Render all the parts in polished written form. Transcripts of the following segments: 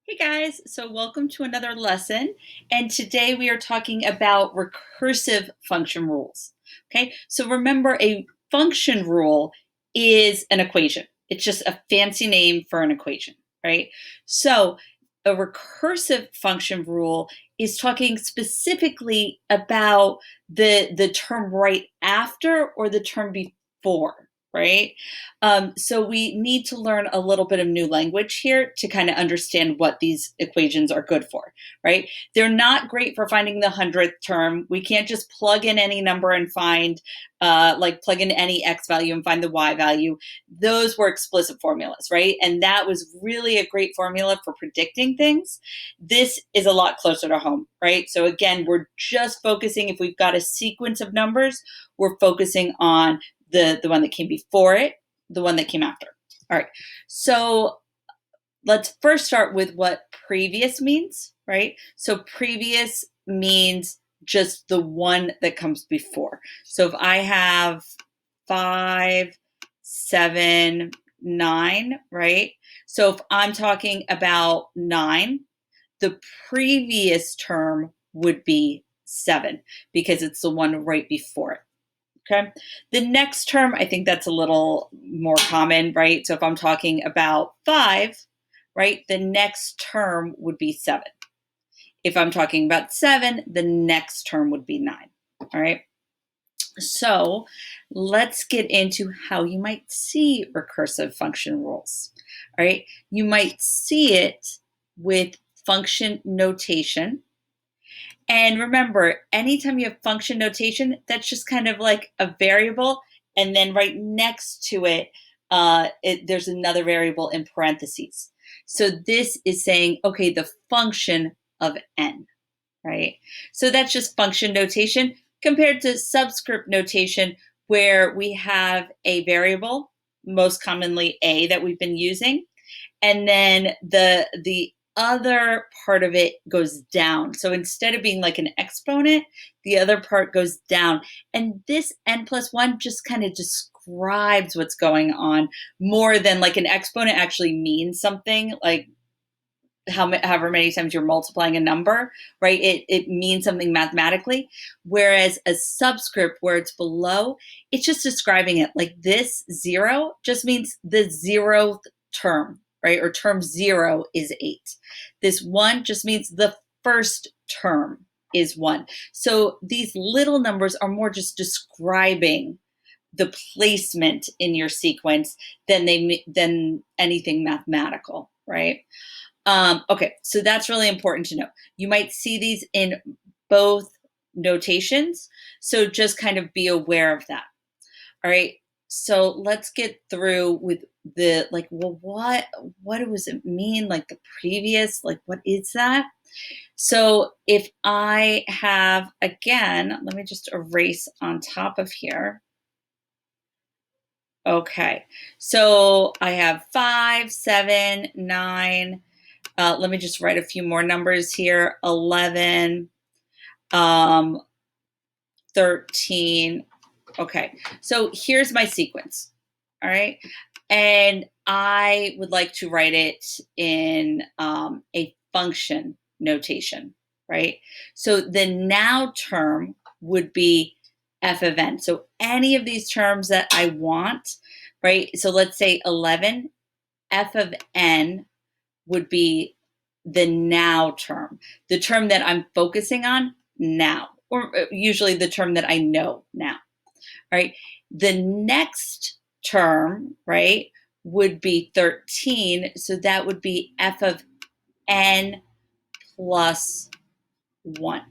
Hey guys, so welcome to another lesson. And today we are talking about recursive function rules. Okay, so remember a function rule is an equation. It's just a fancy name for an equation, right? So a recursive function rule is talking specifically about the term right after or the term before, right? So we need to learn a little bit of new language here to kind of understand what these equations are good for, right? They're not great for finding the 100th term. We can't just plug in any number and find, plug in any x value and find the y value. Those were explicit formulas, right? And that was really a great formula for predicting things. This is a lot closer to home, right? So again, we're just focusing, if we've got a sequence of numbers, we're focusing on the one that came before it, the one that came after. All right, so let's first start with what previous means, right? So previous means just the one that comes before. So if I have 5, 7, 9, right? So if I'm talking about 9, the previous term would be 7 because it's the one right before it. Okay. The next term, I think that's a little more common, right? So if I'm talking about 5, right, the next term would be 7. If I'm talking about 7, the next term would be 9. All right. So let's get into how you might see recursive function rules. All right. You might see it with function notation. And remember, anytime you have function notation, that's just kind of like a variable, and then right next to it, there's another variable in parentheses. So this is saying, okay, the function of n, right? So that's just function notation compared to subscript notation, where we have a variable, most commonly a, that we've been using, and then the other part of it goes down. So instead of being like an exponent, the other part goes down. And this n plus 1 just kind of describes what's going on more than like an exponent actually means something, like however many times you're multiplying a number, right? It means something mathematically. Whereas a subscript, where it's below, it's just describing it. Like this 0 just means the 0th term, right? Or term 0 is 8. This 1 just means the first term is 1. So these little numbers are more just describing the placement in your sequence than anything mathematical, right? Okay, so that's really important to know. You might see these in both notations, so just kind of be aware of that. All right, so let's get through with the, like, well, what does it mean, like the previous, like what is that? So if I have, again, let me just erase on top of here. Okay, so I have 5, 7, 9. Let me just write a few more numbers here. 11, 13. Okay, so here's my sequence. All right, and I would like to write it in a function notation, right? So the now term would be f of n. So any of these terms that I want, right? So let's say 11, f of n would be the now term, the term that I'm focusing on now, or usually the term that I know now. All right. The next term, right, would be 13. So that would be f of n plus 1.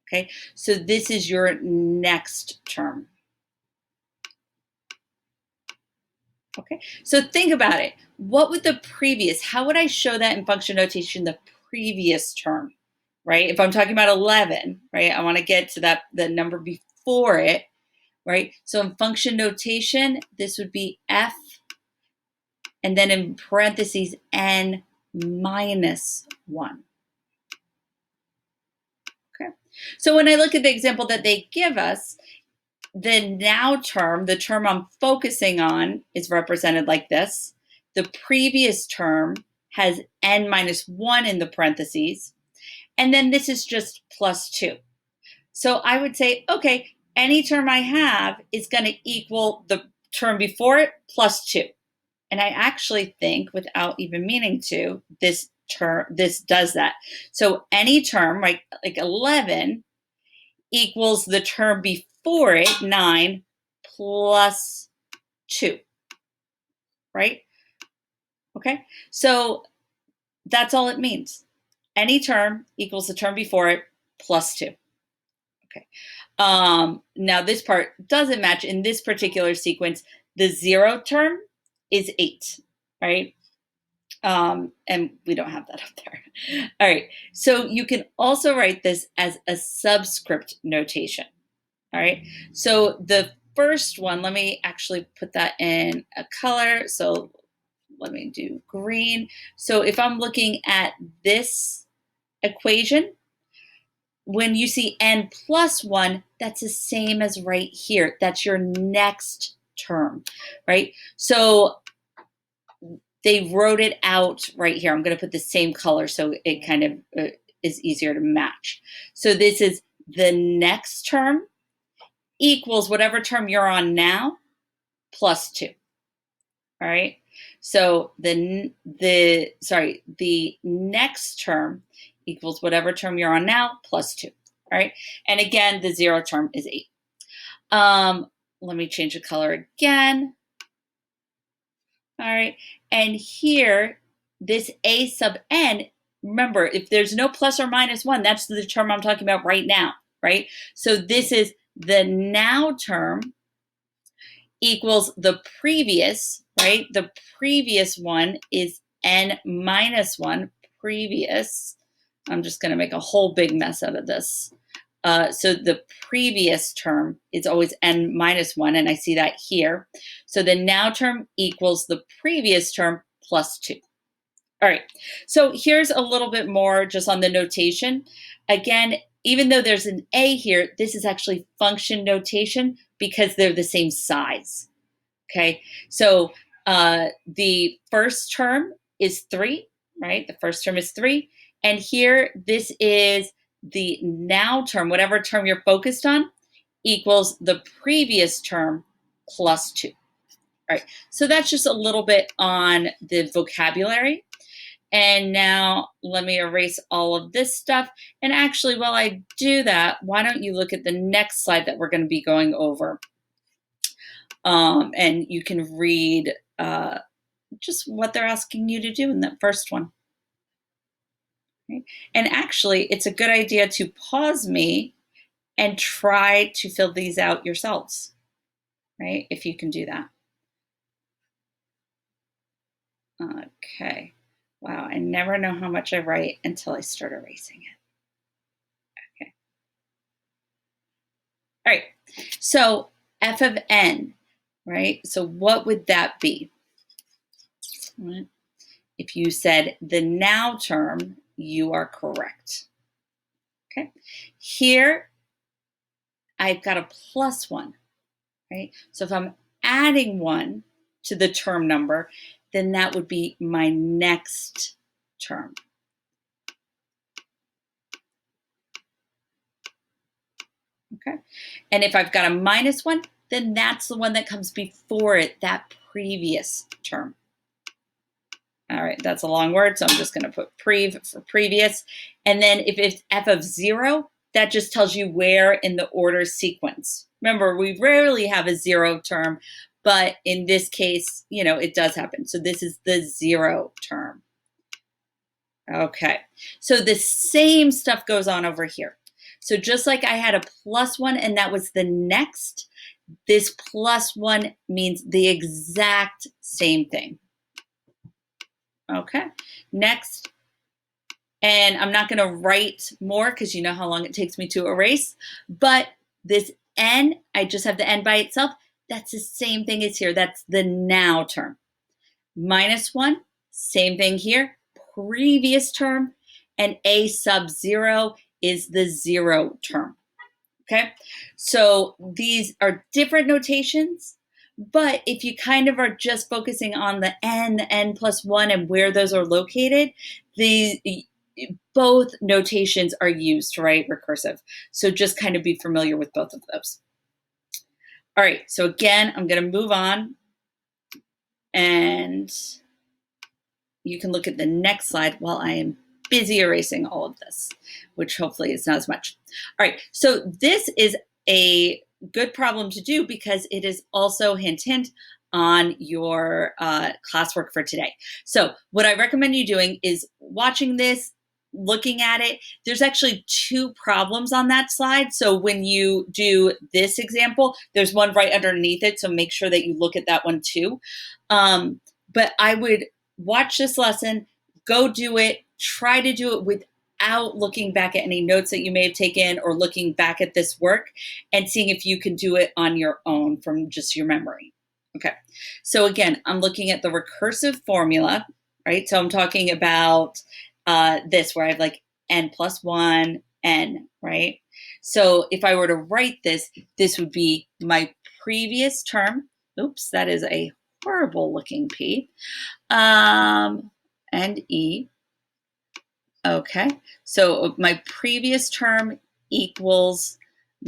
Okay. So this is your next term. Okay, so think about it. What would the previous, how would I show that in function notation, the previous term, right? If I'm talking about 11, right, I want to get to that, the number before it, right? So in function notation, this would be f, and then in parentheses, n minus 1. Okay, so when I look at the example that they give us, the now term, the term I'm focusing on, is represented like this. The previous term has n minus 1 in the parentheses, and then this is just plus 2. So I would say, okay, any term I have is going to equal the term before it plus 2. And I actually think, without even meaning to, this does that. So any term, right, like 11, equals the term before it, 9, plus 2, right? Okay, so that's all it means. Any term equals the term before it plus 2. Okay. Now this part doesn't match in this particular sequence. The 0 term is 8, right? And we don't have that up there. All right, so you can also write this as a subscript notation. All right, so the first one, let me actually put that in a color. So let me do green. So if I'm looking at this equation, when you see n plus 1, that's the same as right here. That's your next term, right? So they wrote it out right here. I'm going to put the same color so it kind of is easier to match. So this is the next term equals whatever term you're on now plus 2. All right. So the next term equals whatever term you're on now plus 2. All right. And again, the 0 term is 8. Let me change the color again. All right. And here, this a sub n, remember, if there's no plus or minus 1, that's the term I'm talking about right now, right? So this is the now term equals the previous, right? The previous one is n minus 1, previous. I'm just going to make a whole big mess out of this. So the previous term is always n minus 1, and I see that here. So the now term equals the previous term plus 2. All right, so here's a little bit more just on the notation. Again, even though there's an a here, this is actually function notation because they're the same size. Okay, so the first term is 3, right? The first term is 3. And here, this is the now term, whatever term you're focused on, equals the previous term plus 2. All right, so that's just a little bit on the vocabulary. And now let me erase all of this stuff. And actually, while I do that, why don't you look at the next slide that we're going to be going over. And you can read just what they're asking you to do in that first one. Okay. And actually, it's a good idea to pause me and try to fill these out yourselves, right? If you can do that. Okay. Wow, I never know how much I write until I start erasing it. Okay. All right, so f of n, right? So what would that be? If you said the now term, you are correct. Okay, here I've got a plus 1, right? So if I'm adding 1 to the term number, then that would be my next term. Okay, and if I've got a minus 1, then that's the one that comes before it, that previous term. All right, that's a long word, so I'm just going to put prev for previous. And then if it's f of 0, that just tells you where in the order sequence. Remember, we rarely have a 0 term, but in this case, you know, it does happen. So this is the 0 term. Okay, so the same stuff goes on over here. So just like I had a plus 1 and that was the next, this plus 1 means the exact same thing. Okay, next. And I'm not going to write more because you know how long it takes me to erase. But this n, I just have the n by itself. That's the same thing as here. That's the now term. Minus 1, same thing here. Previous term. And a sub 0 is the 0 term. Okay, so these are different notations, But if you kind of are just focusing on the n plus 1 and where those are located, both notations are used to write recursive. So just kind of be familiar with both of those. All right, so again, I'm going to move on, and you can look at the next slide while I am busy erasing all of this, which hopefully is not as much. All right, so this is a good problem to do because it is also hint, hint on your classwork for today. So what I recommend you doing is watching this, looking at it. There's actually 2 problems on that slide. So when you do this example, there's one right underneath it. So make sure that you look at that one too. But I would watch this lesson, go do it, try to do it without looking back at any notes that you may have taken or looking back at this work and seeing if you can do it on your own from just your memory. Okay, so again, I'm looking at the recursive formula, right? So I'm talking about this where I have like n plus 1, n, right? So if I were to write this, this would be my previous term. Oops, that is a horrible looking P. And E. Okay, so my previous term equals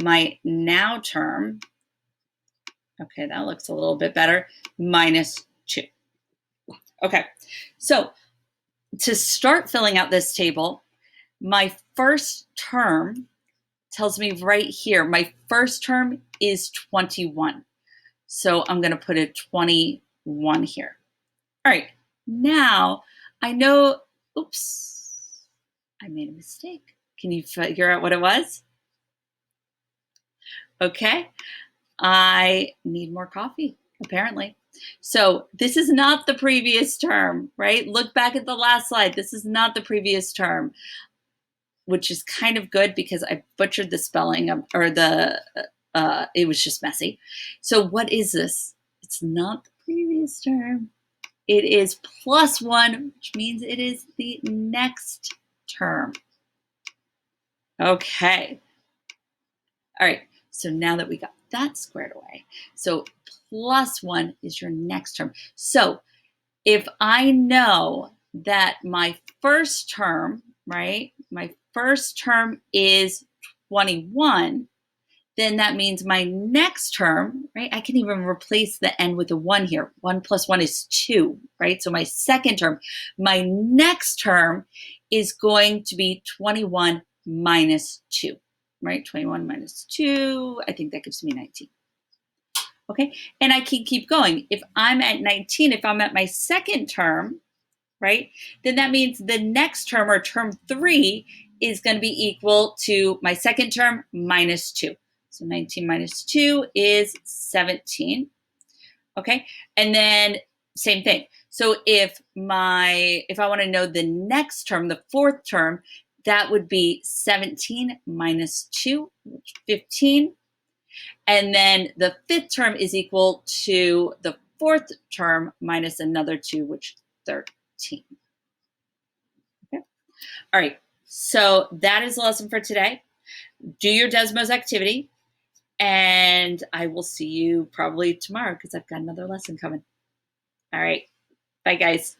my now term. Okay, that looks a little bit better, minus 2. Okay, so to start filling out this table, my first term tells me right here, my first term is 21. So I'm going to put a 21 here. All right, now I know, oops, I made a mistake. Can you figure out what it was? Okay, I need more coffee, apparently. So this is not the previous term, right? Look back at the last slide. This is not the previous term, which is kind of good because I butchered the spelling of, or it was just messy. So what is this? It's not the previous term. It is plus 1, which means it is the next term. Okay. All right. So now that we got that squared away, so plus 1 is your next term. So if I know that my first term, right, my first term is 21, then that means my next term, right, I can even replace the n with a 1 here. 1 plus 1 is 2, right? So my second term, my next term is going to be 21 minus 2, right? 21 minus 2, I think that gives me 19. Okay, and I can keep going. If I'm at 19, if I'm at my second term, right, then that means the next term, or term 3, is going to be equal to my second term minus 2. So 19 minus 2 is 17. Okay, and then same thing. So if I want to know the next term, the fourth term, that would be 17 minus 2, which is 15. And then the fifth term is equal to the fourth term minus another 2, which is 13. Okay. All right. So that is the lesson for today. Do your Desmos activity, and I will see you probably tomorrow because I've got another lesson coming. All right. Bye, guys.